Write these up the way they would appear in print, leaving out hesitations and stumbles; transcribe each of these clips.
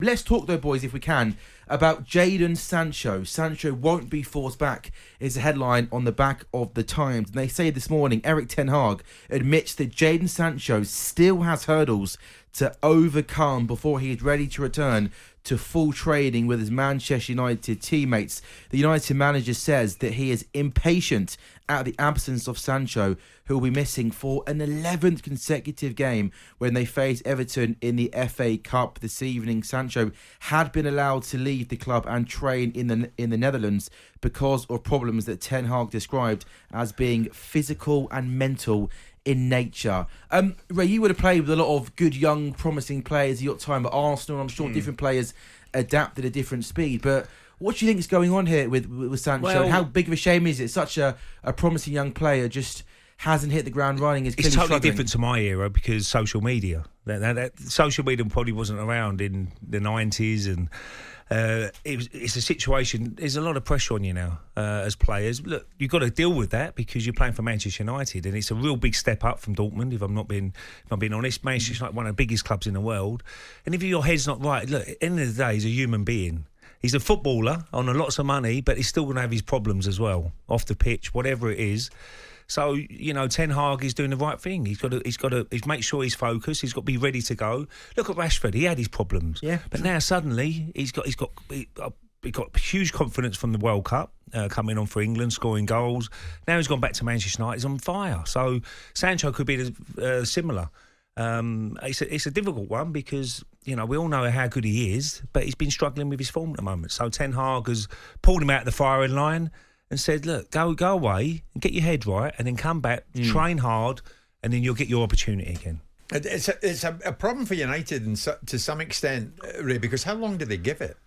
Let's talk, though, boys, if we can, about Jadon Sancho. Sancho won't be forced back is a headline on the back of the Times. And they say this morning, Erik Ten Hag admits that Jadon Sancho still has hurdles to overcome before he is ready to return to full training with his Manchester United teammates. The United manager says that he is impatient at the absence of Sancho, who will be missing for an 11th consecutive game when they face Everton in the FA Cup this evening. Sancho had been allowed to leave the club and train in the Netherlands because of problems that Ten Hag described as being physical and mental in nature. Ray, you would have played with a lot of good, young, promising players at your time at Arsenal. I'm sure different players adapt at a different speed, but what do you think is going on here with Sancho? Well, and how big of a shame is it? Such a promising young player just hasn't hit the ground running. It's totally struggling. different to my era because social media. That social media probably wasn't around in the 90s, and it's a situation. There's a lot of pressure on you now as players. Look, you've got to deal with that because you're playing for Manchester United, and it's a real big step up from Dortmund. If I'm being honest, Manchester United, one of the biggest clubs in the world. And if your head's not right, look, at the end of the day, he's a human being. He's a footballer on lots of money, but he's still going to have his problems as well off the pitch, whatever it is. So, Ten Hag is doing the right thing. He's got to make sure he's focused. He's got to be ready to go. Look at Rashford. He had his problems. Yeah. But now suddenly he got huge confidence from the World Cup, coming on for England, scoring goals. Now he's gone back to Manchester United. He's on fire. So Sancho could be similar. It's a difficult one because, we all know how good he is, but he's been struggling with his form at the moment. So Ten Hag has pulled him out of the firing line and said, look, go away and get your head right and then come back, train hard, and then you'll get your opportunity again. It's a problem for United to some extent, Ray, because how long do they give it?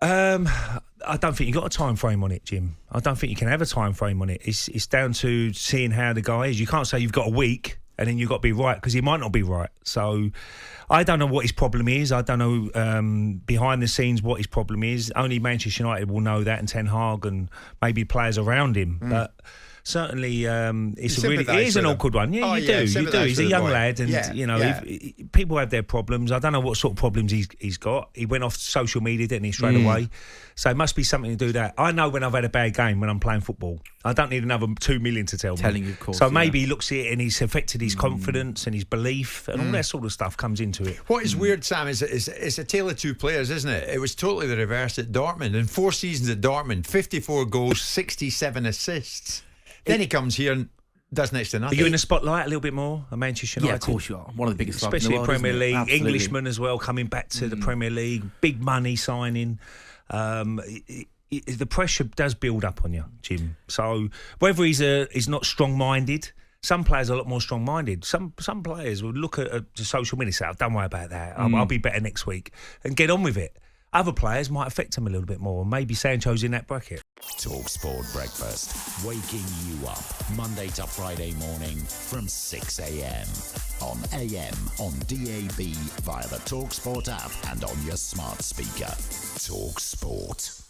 I don't think you've got a time frame on it, Jim. I don't think you can have a time frame on it. It's down to seeing how the guy is. You can't say you've got a week and then you've got to be right because he might not be right. So I don't know what his problem is. I don't know behind the scenes what his problem is. Only Manchester United will know that, and Ten Hag and maybe players around him. But certainly, it is an awkward one. Yeah, you do. He's a young lad, and people have their problems. I don't know what sort of problems he's got. He went off social media, didn't he, straight away? So it must be something to do that. I know when I've had a bad game when I'm playing football. I don't need another 2 million to tell me. Telling you, of course. So maybe he looks at it and he's affected his confidence and his belief, and all that sort of stuff comes into it. What is weird, Sam, is it's a tale of two players, isn't it? It was totally the reverse at Dortmund. In 4 seasons at Dortmund, 54 goals, 67 assists. Then he comes here and does next to nothing. Are you in the spotlight a little bit more at Manchester United? Yeah, of course you are. One of the biggest clubs in especially the world, Premier League. Absolutely. Englishman as well, coming back to the Premier League. Big money signing. The pressure does build up on you, Jim. So whether he's not strong-minded, some players are a lot more strong-minded. Some players will look at the social media and say, don't worry about that. I'll be better next week, and get on with it. Other players might affect him a little bit more. Maybe Sancho's in that bracket. talkSPORT Breakfast, waking you up Monday to Friday morning from 6 a.m. on AM, on DAB, via the talkSPORT app and on your smart speaker. talkSPORT.